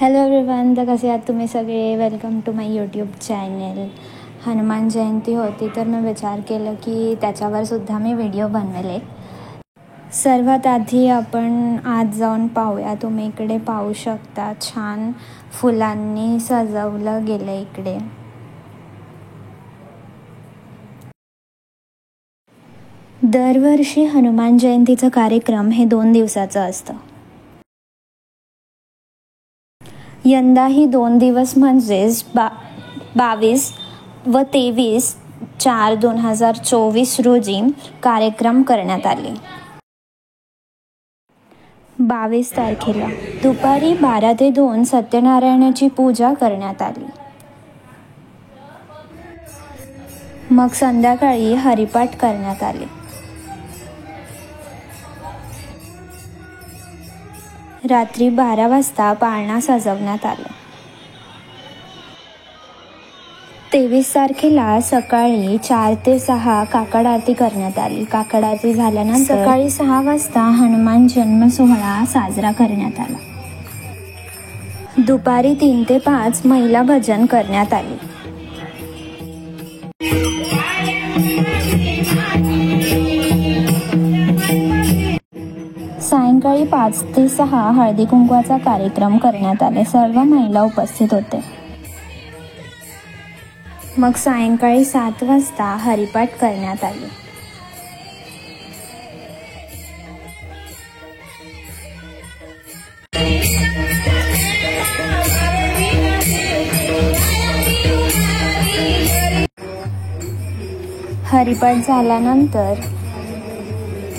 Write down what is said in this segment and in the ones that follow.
Hello everyone, तर कसे आहात तुम्ही सगळे. Welcome to my YouTube channel. Hanuman Jayanti होती तर मी विचार केलं की त्याच्यावर सुद्धा मी व्हिडिओ बनवेल. सर्वात आधी आपण आत जाऊन पाहूया. तुम्ही इकडे पाहू शकता, छान फुलांनी सजवलं गेलं इकडे. दरवर्षी हनुमान जयंतीचा कार्यक्रम हे 2 दिवसाचं असतं. यंदाही 2 दिवस म्हणजेच 22 व 23/4/2024 रोजी कार्यक्रम करण्यात आले. 22 तारखेला दुपारी 12 ते 2 सत्यनारायणाची पूजा करण्यात आली. मग संध्याकाळी हरिपाठ करण्यात आले. रात्री 12 वाजता पाळणा सजवण्यात आला. 23 तारखेला सकाळी 4 ते 6 काकड आरती करण्यात आली. काकड आरती झाल्यानंतर सकाळी 6 वाजता हनुमान जन्म सोहळा साजरा करण्यात आला. दुपारी 3 ते 5 महिला भजन करण्यात आले. सायंकाळी 5 ते 6 हळदी कुंकवाचा कार्यक्रम करण्यात आले. सर्व महिला उपस्थित होते. मग सायंकाळी 7 वाजता हरिपाठ करण्यात आले. हरिपाठ झाल्यानंतर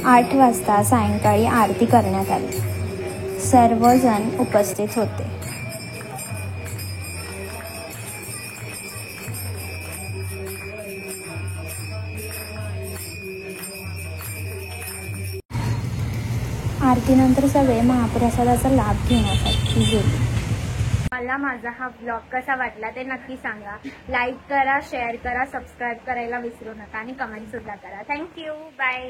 8 वाजता सायंकाळी आरती करण्यात आली. सर्वजण उपस्थित होते. आरतीनंतर सगळे महाप्रसादाचा लाभ घेण्यासाठी गेले. मला माझा हा ब्लॉग कसा वाटला ते नक्की सांगा. लाईक करा, शेअर करा, सबस्क्राईब करायला विसरू नका आणि कमेंट सुद्धा करा. थँक्यू. बाय.